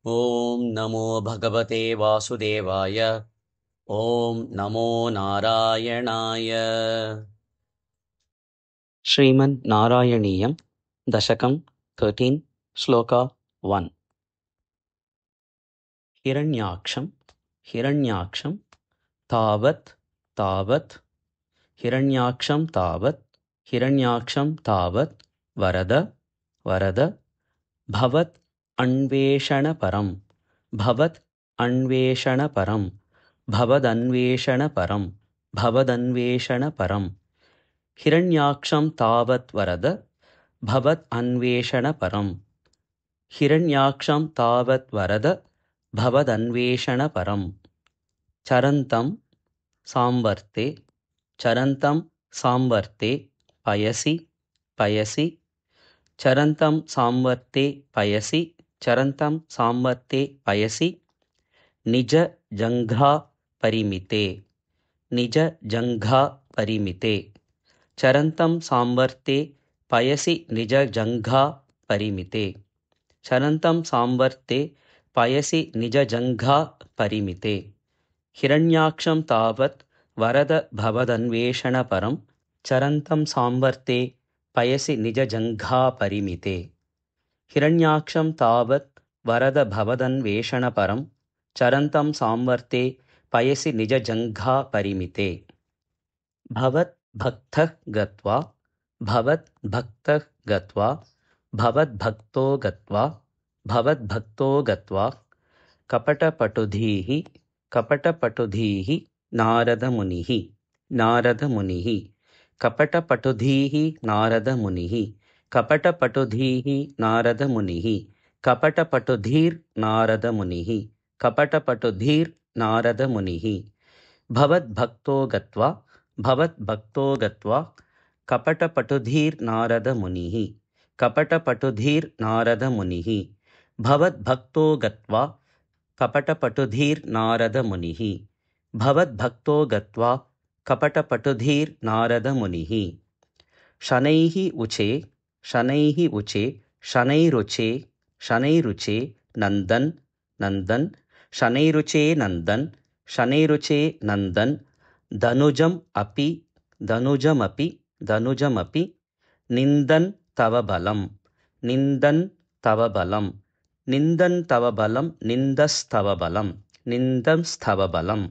ॐ नमो भगवते वासुदेवाय। ॐ नमो नारायणाय। श्रीमन्नारायणीयं दशकं 13 श्लोका 1। हिरण्याक्षं हिरण्याक्षं तावत् तावत् हिरण्याक्षं तावत् हिरण्याक्षं तावत् वरद वरद भवत् अन्वेषणपरं भवत् अन्वेषणपरं भवदन्वेषणपरं भवदन्वेषणपरं हिरण्याक्षं तावत् वरद भवत् अन्वेषणपरं हिरण्याक्षं तावत् वरद भवदन्वेषणपरं चरन्तं सांवर्ते चरन्तं सांवर्ते पयसि पयसि चरन्तं सांवर्ते पयसि चरन्तं सांवर्ते पयसि निज जङ्घा परिमिते निज जङ्घा परिमिते चरन्तं सांवर्ते पयसि निज जङ्घा परिमिते चरन्तं सांवर्ते पयसि निज जङ्घा परिमिते हिरण्याक्षं तावत् वरद भवदन्वेषणपरं चरन्तं सांवर्ते पयसि निज जङ्घा परिमिते हिरण्याक्षं तावत् वरद भवदन्वेषणपरं चरन्तं सांवर्ते पयसि निज जङ्घा परिमिते भवत् भक्तः गत्वा भवत् भक्तः गत्वा भवद्भक्तो गत्वा भवद्भक्तो गत्वा कपटपटुधीः कपटपटुधीः नारदमुनिः नारदमुनिः कपटपटुधीः नारदमुनिः कपटपटुधीः नारदमुनिः कपटपटुधीर्नारदमुनिः कपटपटुधीर्नारदमुनिः भवद्भक्तो गत्वा भवद्भक्तो गत्वा कपटपटुधीर्नारदमुनिः कपटपटुधीर्नारदमुनिः भवद्भक्तो गत्वा कपटपटुधीर्नारदमुनिः भवद्भक्तो गत्वा कपटपटुधीर्नारदमुनिः शनैः उचे शनैः उचे शनैरुचे शनैरुचे नन्दन् नन्दन् शनैरुचे नन्दन् शनैरुचे नन्दन् धनुजम् अपि धनुजमपि धनुजमपि निन्दन् तव बलं निन्दन् तव बलं निन्दन् तव बलं निन्दस्तव बलं निन्दस्तव बलं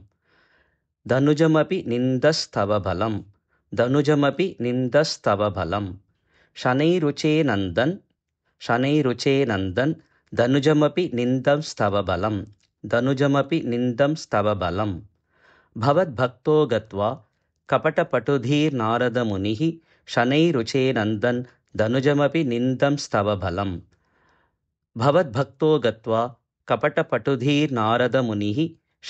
धनुजमपि निन्दस्तव बलं धनुजमपि निन्दस्तव बलं शनैरुचे नन्दन् शनैरुचे नन्दन् धनुजमपि निन्दस्तव बलं धनुजमपि निन्दस्तव बलं भवद्भक्तो गत्वा कपटपटुधीर्नारदमुनिः शनैरुचे नन्दन् धनुजमपि निन्दस्तव बलं भवद्भक्तो गत्वा कपटपटुधीर्नारदमुनिः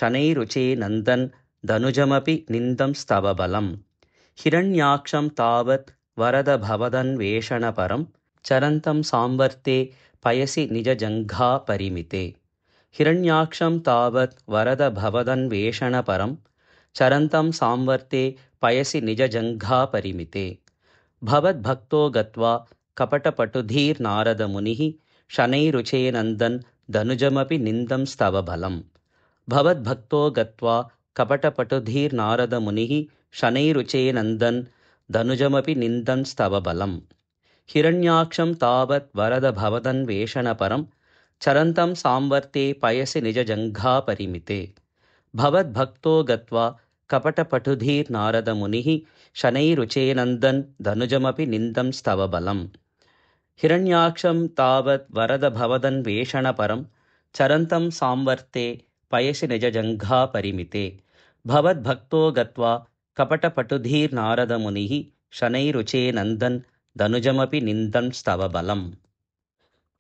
शनैरुचे नन्दन् धनुजमपि निन्दस्तव बलं हिरण्याक्षं तावत् वरद भवदन्वेषणपरं चरन्तं सांवर्ते पयसि निज जङ्घा परिमिते हिरण्याक्षं तावत् वरद भवदन्वेषणपरं चरन्तं सांवर्ते पयसि निज जङ्घा परिमिते भवद्भक्तो गत्वा कपटपटुधीर्नारदमुनिः शनैरुचे नन्दन् धनुजमपि निन्दस्तव बलं भवद्भक्तो गत्वा कपटपटुधीर्नारदमुनिः शनैरुचे नन्दन् धनुजमपि निन्दस्तव बलं हिरण्याक्षं तावत् वरद भवदन्वेषणपरं चरन्तं सांवर्ते पयसि निज जङ्घा परिमिते भवद्भक्तो गत्वा कपटपटुधीर्नारदमुनिः शनैरुचे नन्दन् धनुजमपि निन्दस्तव बलं हिरण्याक्षं तावत् वरद भवदन्वेषणपरं चरन्तं सांवर्ते पयसि निज जङ्घा परिमिते भवद्भक्तो गत्वा कपटपटुधीर्नारदमुनिः शनैरुचे नन्दन् धनुजमपि निन्दस्तव बलं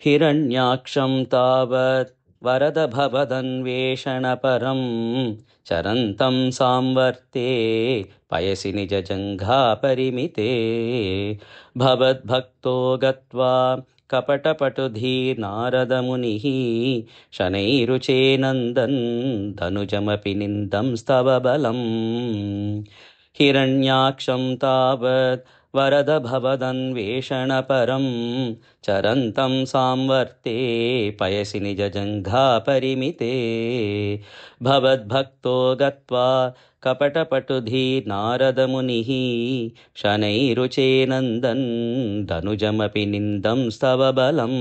हिरण्याक्षं तावत् वरद भवदन्वेषणपरं चरन्तं सांवर्ते पयसि निज जङ्घा परिमिते भवद्भक्तो गत्वा कपटपटुधीर्नारदमुनिः शनैरुचे नन्दन् धनुजमपि निन्दस्तव बलं हिरण्याक्षं तावत् वरदभवदन्वेषणपरं चरन्तं सांवर्ते पयसि निजजङ्घापरिमिते भवद्भक्तो गत्वा कपटपटुधी नारदमुनिः शनैरुचे नन्दन् धनुजमपि निन्दं स्तव बलम्